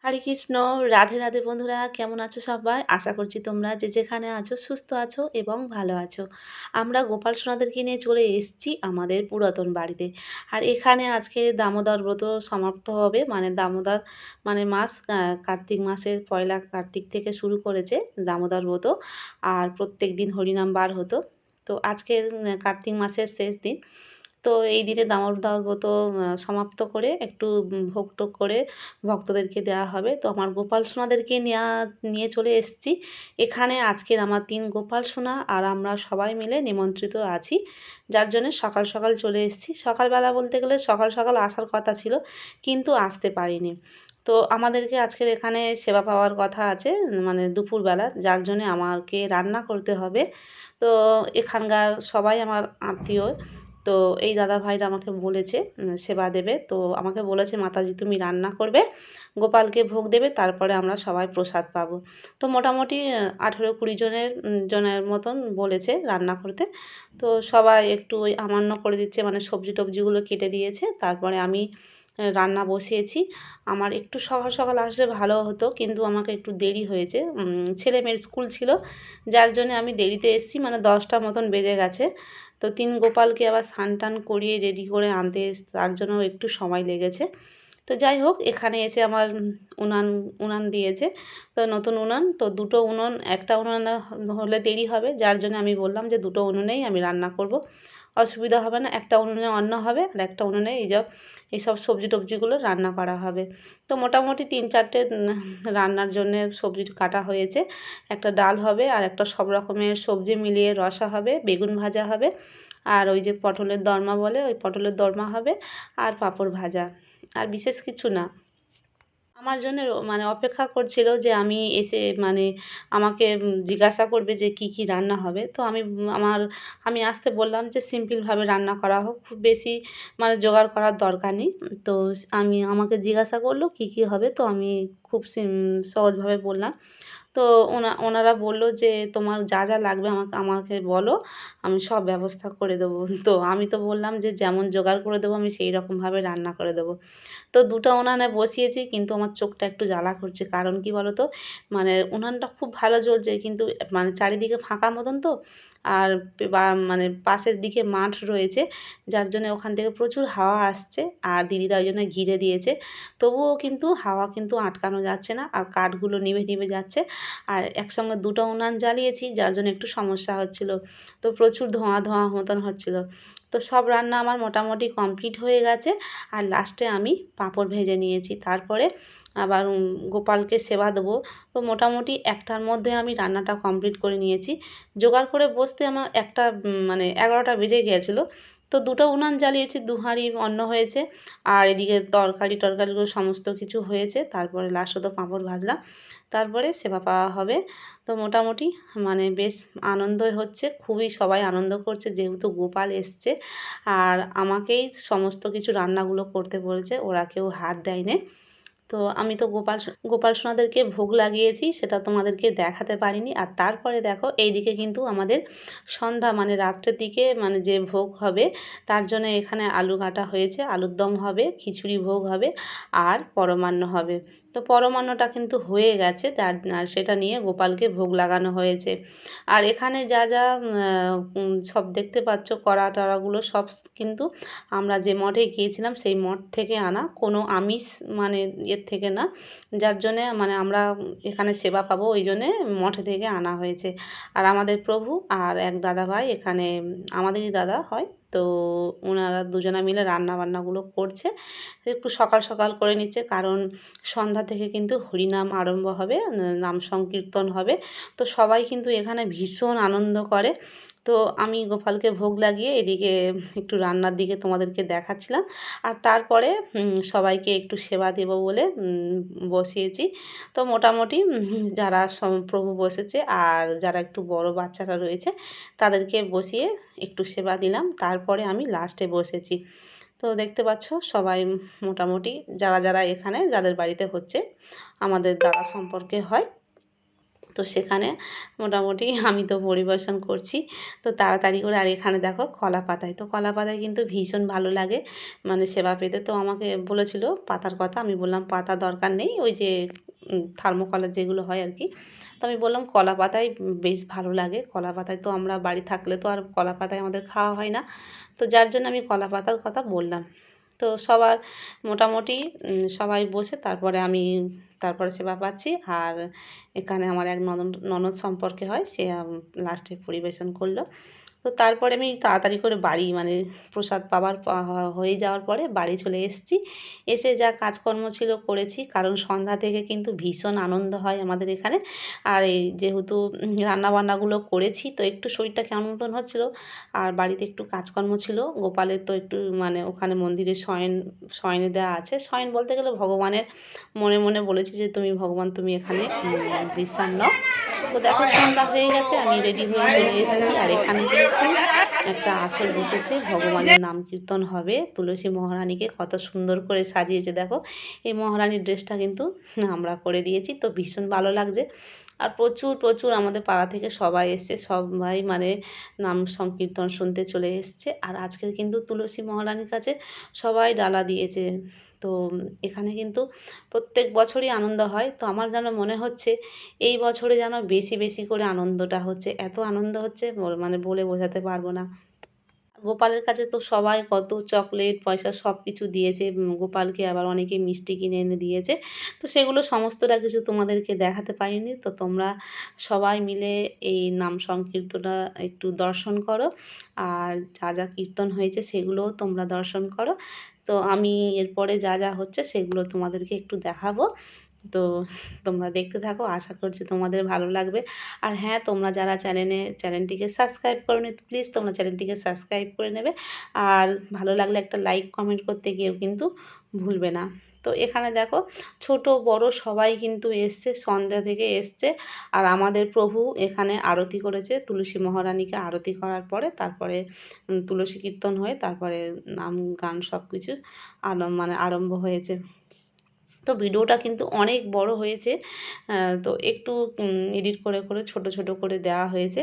হরে কৃষ্ণ, রাধে রাধে বন্ধুরা, কেমন আছো সবাই? আশা করছি তোমরা যে যেখানে আছো সুস্থ আছো এবং ভালো আছো। আমরা গোপাল সোনাদেরকে নিয়ে চলে এসেছি আমাদের পুরাতন বাড়িতে। আর এখানে আজকে দামোদর ব্রত সমাপ্ত হবে, মানে দামোদর মানে মাস, কার্তিক মাসের পয়লা কার্তিক থেকে শুরু করেছে দামোদর ব্রত। আর প্রত্যেক দিন হরিনাম বার হতো। তো আজকের কার্তিক মাসের শেষ দিন। তো এই দিনে দামোদর ব্রত সমাপ্ত করে একটু ভোগ টোগ করে ভক্তদেরকে দেওয়া হবে। তো আমার গোপাল সোনাদেরকে নিয়ে চলে এসেছি এখানে। আজকের আমার ৩ গোপাল সোনা আর আমরা সবাই মিলে নিমন্ত্রিত আছি, যার জন্যে সকাল সকাল চলে এসেছি। সকালবেলা বলতে গেলে সকাল সকাল আসার কথা ছিল, কিন্তু আসতে পারিনি। তো আমাদেরকে আজকের এখানে সেবা পাওয়ার কথা আছে, মানে দুপুরবেলা, যার জন্যে আমাকে রান্না করতে হবে। তো এখানকার সবাই আমার আত্মীয়। তো এই দাদাভাইরা আমাকে বলেছে সেবা দেবে। তো আমাকে বলেছে, মাতাজি তুমি রান্না করবে, গোপালকে ভোগ দেবে, তারপরে আমরা সবাই প্রসাদ পাবো। তো মোটামুটি 18-20 জনের মতন বলেছে রান্না করতে। তো সবাই একটু ওই আমান্য করে দিচ্ছে, মানে সবজি টবজিগুলো কেটে দিয়েছে। তারপরে আমি রান্না বসিয়েছি। আমার একটু সকাল সকাল আসলে ভালো হতো, কিন্তু আমাকে একটু দেরি হয়েছে, ছেলে মেয়ের স্কুল ছিল, যার জন্য আমি দেরিতে এসেছি, মানে 10টা মতন বেজে গেছে। তো ৩ গোপালকে আবার স্নান টান করিয়ে রেডি করে আনতে তার জন্য একটু সময় লেগেছে। তো যাই হোক, এখানে এসে আমার উনান উনান দিয়েছে। তো নতুন উনান, তো দুটো উনুন, একটা উনানে হলে দেরি হবে, যার জন্য আমি বললাম যে দুটো উনুনেই আমি রান্না করব, অসুবিধা হবে না। একটা উনুনে অন্ন হবে আর একটা উনুনে এইসব সবজি টবজিগুলো রান্না করা হবে। তো মোটামুটি 3-4টে রান্নার জন্যে সবজি কাটা হয়েছে। একটা ডাল হবে আর একটা সব রকমের সবজি মিলিয়ে রসা হবে, বেগুন ভাজা হবে, আর ওই যে পটলের দরমা বলে ওই পটলের দরমা হবে, আর পাঁপড় ভাজা। আর বিশেষ কিছু না। আমার জন্য মানে অপেক্ষা করছিল যে আমি এসে, মানে আমাকে জিজ্ঞাসা করবে যে কি কি রান্না হবে। তো আমি আসতে বললাম যে সিম্পলভাবে রান্না করা হোক, খুব বেশি মানে জোগাড় করার দরকার নেই। তো আমাকে জিজ্ঞাসা করলো কি কি হবে, তো আমি খুব সহজভাবে বললাম। তো ওনারা বলল যে তোমার যা যা লাগবে আমাকে আমাকে বলো, আমি সব ব্যবস্থা করে দেবো। তো আমি তো বললাম যে যেমন জোগাড় করে দেবো আমি সেই রকমভাবে রান্না করে দেবো। তো দুটো উনানে বসিয়েছি, কিন্তু আমার চোখটা একটু জ্বালা করছে। কারণ কি বলো তো, মানে উনানটা খুব ভালো জ্বলছে, কিন্তু মানে চারিদিকে ফাঁকা মতন তো। আর মানে পাশের দিকে মাঠ রয়েছে, যার জন্য ওখান থেকে প্রচুর হাওয়া আসছে। আর দিদিরা ওই জন্য ঘিরে দিয়েছে, তবুও কিন্তু হাওয়া কিন্তু আটকানো যাচ্ছে না, আর কাঠগুলো নিভে নিভে যাচ্ছে। আর একসঙ্গে দুটো উনান জ্বালিয়েছি, যার জন্য একটু সমস্যা হচ্ছিল। তো প্রচুর ধোঁয়া ধোঁয়া মতন হচ্ছিল। তো সব রান্না আমার মোটামুটি কমপ্লিট হয়ে গেছে। আর লাস্টে আমি পাঁপড় ভেজে নিয়েছি। তারপরে আবার গোপালকে সেবা দেবো। তো মোটামুটি 1টার মধ্যে আমি রান্নাটা কমপ্লিট করে নিয়েছি। জোগাড় করে বসতে আমার মানে 11টা বেজে গিয়েছিলো। তো দুটো উনান জ্বালিয়েছি, 2 হাঁড়ি অন্ন হয়েছে। আর এদিকে তরকারিগুলো সমস্ত কিছু হয়েছে। তারপরে লাস্টে তো পাঁপড় ভাজলাম। তারপরে সেবা পাওয়া হবে। তো মোটামুটি মানে বেশ আনন্দই হচ্ছে, খুবই সবাই আনন্দ করছে, যেহেতু গোপাল এসছে। আর আমাকেই সমস্ত কিছু রান্নাগুলো করতে বলেছে, ওরা কেউ হাত দেয়নি। তো আমি তো গোপাল সোনাদেরকে ভোগ লাগিয়েছি, সেটা তোমাদেরকে দেখাতে পারিনি। আর তারপরে দেখো এইদিকে কিন্তু আমাদের সন্ধ্যা, মানে রাত্রের দিকে, মানে যে ভোগ হবে তার জন্য এখানে আলু কাটা হয়েছে, আলুর দম হবে, খিচুড়ি ভোগ হবে, আর পরমান্ন হবে। তো পরমান্নটা কিন্তু হয়ে গেছে, আর সেটা নিয়ে গোপালকে ভোগ লাগানো হয়েছে। আর এখানে যা যা সব দেখতে পাচ্ছ, কড়া টড়াগুলো সব কিন্তু আমরা যে মঠে গিয়েছিলাম সেই মঠ থেকে আনা, কোনো আমিষ মানে এর থেকে না, যার জন্যে মানে আমরা এখানে সেবা পাবো ওই জন্যে মঠে থেকে আনা হয়েছে। আর আমাদের প্রভু আর এক দাদাভাই এখানে আমাদেরই দাদা হয়, তো ওনারা দুজনা মিলে রান্না বান্নাগুলো করছে। একটু সকাল সকাল করে নিচ্ছে, কারণ সন্ধ্যা থেকে কিন্তু হরিনাম আরম্ভ হবে, নাম সংকীর্তন হবে। তো সবাই কিন্তু এখানে ভীষণ আনন্দ করে। তো আমি গোপালকে ভোগ লাগিয়ে এদিকে একটু রান্নার দিকে তোমাদেরকে দেখাচ্ছিলাম। আর তারপরে সবাইকে একটু সেবা দেব বলে বসিয়েছি। তো মোটামুটি যারা প্রভু বসেছে আর যারা একটু বড় বাচ্চারা রয়েছে তাদেরকে বসিয়ে একটু সেবা দিলাম। তারপরে আমি লাস্টে বসেছি। তো দেখতে পাচ্ছ সবাই মোটামুটি যারা যারা এখানে যাদের বাড়িতে হচ্ছে আমাদের দাদা সম্পর্কে হয়, তো সেখানে মোটামুটি আমি তো পরিবেশন করছি তো তাড়াতাড়ি করে। আর এখানে দেখো কলা পাতায়, তো কলা পাতায় কিন্তু ভীষণ ভালো লাগে মানে সেবা পেতে। তো আমাকে বলেছিল পাতার কথা, আমি বললাম পাতা দরকার নেই, ওই যে থার্মোকলের যেগুলো হয় আর কি। তো আমি বললাম কলা পাতায় বেশ ভালো লাগে, কলা পাতায় তো আমরা বাড়ি থাকলে তো আর কলা পাতায় আমাদের খাওয়া হয় না, তো যার জন্য আমি কলা পাতার কথা বললাম। তো সবার মোটামুটি সবাই বসে তারপরে সেবা পাচ্ছি। আর এখানে আমার এক ননদ সম্পর্কে হয়, সে লাস্টে পরিবেশন করলো। তো তারপরে আমি তাড়াতাড়ি করে বাড়ি মানে প্রসাদ পাওয়ার হয়ে যাওয়ার পরে বাড়ি চলে এসেছি। এসে যা কাজকর্ম ছিল করেছি, কারণ সন্ধ্যা থেকে কিন্তু ভীষণ আনন্দ হয় আমাদের এখানে। আর এই যেহেতু রান্নাবান্নাগুলো করেছি তো একটু শরীরটা কেমন মতন হচ্ছিলো। আর বাড়িতে একটু কাজকর্ম ছিল, গোপালের তো একটু মানে ওখানে মন্দিরে শয়নে দেওয়া আছে। শয়ন বলতে গেলে ভগবানের মনে মনে বলেছি যে তুমি ভগবান তুমি এখানে বিশ্রাম নাও। তো দেখো সন্ধ্যা হয়ে গেছে, আমি রেডি হয়ে চলে এসেছি। আর এখানে কিন্তু একটা আসর বসেছে, ভগবানের নাম কীর্তন হবে। তুলসী মহারানীকে কত সুন্দর করে সাজিয়েছে দেখো, এই মহারানীর ড্রেসটা কিন্তু আমরা করে দিয়েছি, তো ভীষণ ভালো লাগছে। আর প্রচুর প্রচুর আমাদের পাড়া থেকে সবাই এসছে, সবাই মানে নাম সংকীর্তন শুনতে চলে এসছে। আর আজকে কিন্তু তুলসী মহারানীর কাছে সবাই ডালা দিয়েছে। তো এখানে কিন্তু প্রত্যেক বছরই আনন্দ হয়। তো আমার যেন মনে হচ্ছে এই বছরে যেন বেশি বেশি করে আনন্দটা হচ্ছে, এত আনন্দ হচ্ছে মানে বলে বোঝাতে পারবো না। গোপালের কাছে তো সবাই কত চকলেট পয়সা সব কিছু দিয়েছে, গোপালকে আবার অনেকে মিষ্টি কিনে এনে দিয়েছে। তো সেগুলো সমস্তটা কিছু তোমাদেরকে দেখাতে পারিনি। তো তোমরা সবাই মিলে এই নাম সংকীর্তনটা একটু দর্শন করো, আর যা যা কীর্তন হয়েছে সেগুলোও তোমরা দর্শন করো। তো আমি এরপরে যা যা হচ্ছে সেগুলো তোমাদেরকে একটু দেখাবো। তো তোমরা দেখতে থাকো, আশা করছি তোমাদের ভালো লাগবে। আর হ্যাঁ, তোমরা যারা চ্যানেলটিকে সাবস্ক্রাইব করোনি প্লিজ তোমরা চ্যানেলটিকে সাবস্ক্রাইব করে নেবে। আর ভালো লাগলে একটা লাইক কমেন্ট করতে গিয়েও কিন্তু ভুলবে না। তো এখানে দেখো ছোট বড় সবাই কিন্তু এসছে, সন্ধ্যা থেকে এসছে। আর আমাদের প্রভু এখানে আরতি করেছে, তুলসী মহারানীকে আরতি করার পরে তারপরে তুলসী কীর্তন হয়ে তারপরে নাম গান সব কিছু মানে আরম্ভ হয়েছে। তো ভিডিওটা কিন্তু অনেক বড় হয়েছে, তো একটু এডিট করে করে ছোট ছোট করে দেওয়া হয়েছে।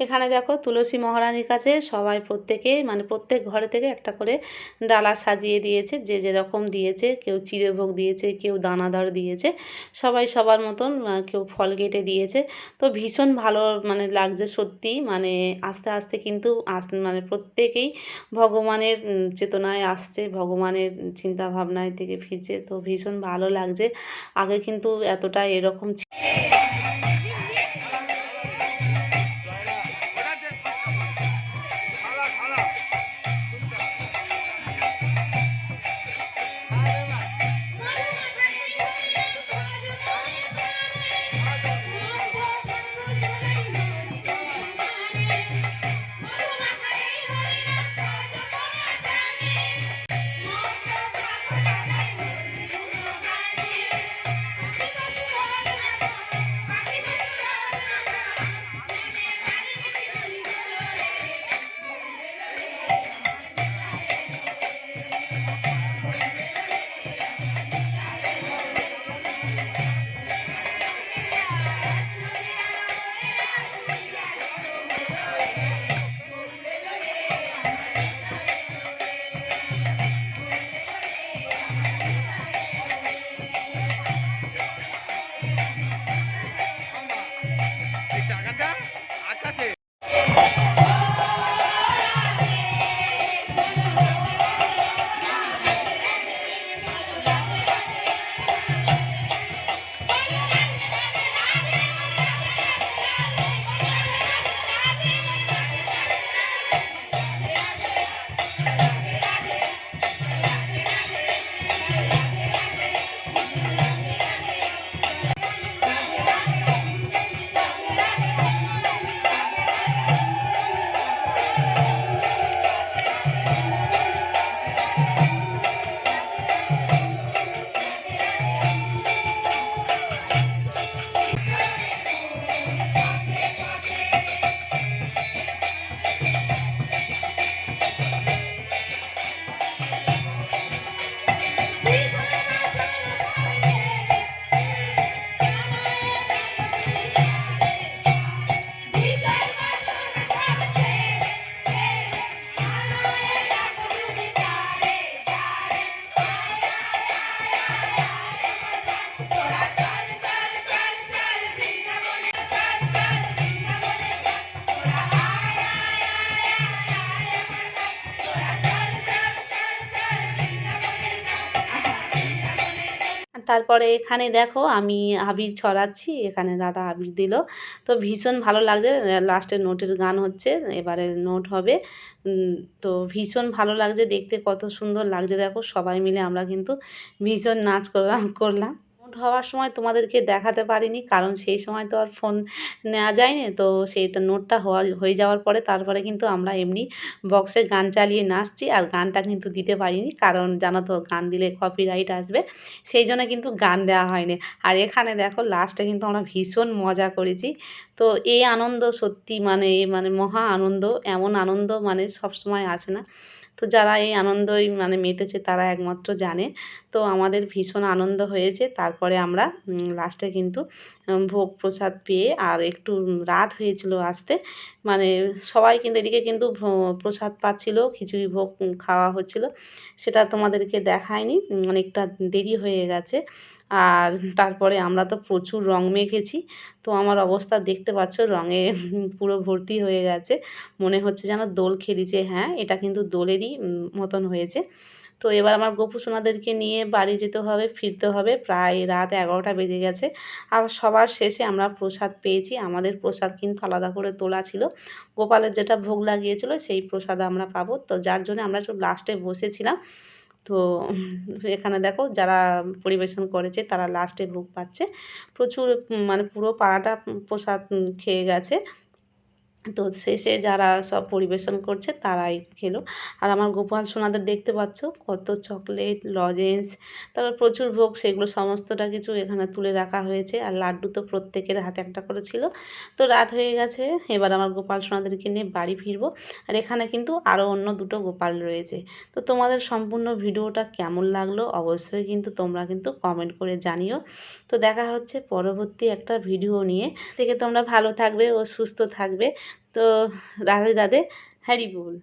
এখানে দেখো তুলসী মহারানীর কাছে সবাই প্রত্যেকে মানে প্রত্যেক ঘরে থেকে একটা করে ডালা সাজিয়ে দিয়েছে, যে যেরকম দিয়েছে, কেউ চিড়েভোগ দিয়েছে, কেউ দানাদার দিয়েছে, সবাই সবার মতন, কেউ ফল কেটে দিয়েছে। তো ভীষণ ভালো মানে লাগছে সত্যি, মানে আস্তে আস্তে কিন্তু মানে প্রত্যেকেই ভগবানের চেতনায় আসছে, ভগবানের চিন্তা ভাবনায় থেকে ফিরছে। তো ভীষণ ভালো লাগছে, আগে কিন্তু এতটা এরকম তারপরে এখানে দেখো আমি আবির ছড়াচ্ছি, এখানে দাদা আবির দিল। তো ভীষণ ভালো লাগছে। লাস্টে নোটের গান হচ্ছে, এবারে নোট হবে। উম তো ভীষণ ভালো লাগছে দেখতে, কত সুন্দর লাগছে দেখো। সবাই মিলে আমরা কিন্তু ভীষণ নাচ করলাম। নোট হওয়ার সময় তোমাদেরকে দেখাতে পারিনি, কারণ সেই সময় তো আর ফোন নেওয়া যায়নি। তো সেইটা নোটটা হয়ে যাওয়ার পরে তারপরে কিন্তু আমরা এমনি বক্সে গান চালিয়ে নাচছি, আর গানটা কিন্তু দিতে পারিনি, কারণ জানো তো গান দিলে কপিরাইট আসবে, সেই জন্য কিন্তু গান দেওয়া হয়নি। আর এখানে দেখো লাস্টে কিন্তু আমরা ভীষণ মজা করেছি। তো এই আনন্দ সত্যি মানে মহা আনন্দ, এমন আনন্দ মানে সবসময় আসে না। তো যারা এই আনন্দই মানে মেতেছে তারা একমাত্র জানে। তো আমাদের ভীষণ আনন্দ হয়েছে। তারপরে আমরা লাস্টে কিন্তু ভোগ প্রসাদ পেয়ে, আর একটু রাত হয়েছিল আসতে, মানে সবাই কিন্তু এদিকে কিন্তু প্রসাদ পাচ্ছিল, খিচুড়ি ভোগ খাওয়া হচ্ছিল, সেটা তোমাদেরকে দেখায়নি, অনেকটা দেরি হয়ে গেছে। আর তারপরে আমরা তো প্রচুর রং মেখেছি। তো আমার অবস্থা দেখতে পাচ্ছ, রঙে পুরো ভর্তি হয়ে গেছে, মনে হচ্ছে যেন দোল খেলিছে। হ্যাঁ, এটা কিন্তু দোলেরই মতন হয়েছে। তো এবার আমার গোপু সোনাদেরকে নিয়ে বাড়ি যেতে হবে, ফিরতে হবে, প্রায় রাত 11টা বেজে গেছে। আর সবার শেষে আমরা প্রসাদ পেয়েছি। আমাদের প্রসাদ কিন্তু আলাদা করে তোলা ছিল, গোপালের যেটা ভোগ লাগিয়েছিল সেই প্রসাদ আমরা পাবো, তো যার জন্য আমরা একটু লাস্টে বসেছিলাম। তো এখানে দেখো যারা পরিবেশন করেছে তারা লাস্টে ভোগ পাচ্ছে। প্রচুর মানে পুরো পাড়াটা প্রসাদ খেয়ে গেছে। তো শেষে যারা সব পরিবেশন করছে তারাই খেলো। আর আমার গোপাল সোনাদের দেখতে পাচ্ছ কত চকলেট, লজেন্স, তারপর প্রচুর ভোগ, সেগুলো সমস্তটা কিছু এখানে তুলে রাখা হয়েছে। আর লাড্ডু তো প্রত্যেকের হাতে একটা করে ছিল। তো রাত হয়ে গেছে, এবার আমার গোপাল সোনাদেরকে নিয়ে বাড়ি ফিরবো। আর এখানে কিন্তু আরও অন্য দুটো গোপাল রয়েছে। তো তোমাদের সম্পূর্ণ ভিডিওটা কেমন লাগলো অবশ্যই কিন্তু তোমরা কিন্তু কমেন্ট করে জানিও। তো দেখা হচ্ছে পরবর্তী একটা ভিডিও নিয়ে। থেকে তোমরা ভালো থাকবে ও সুস্থ থাকবে। তো রাধে রাধে, হ্যারি বল।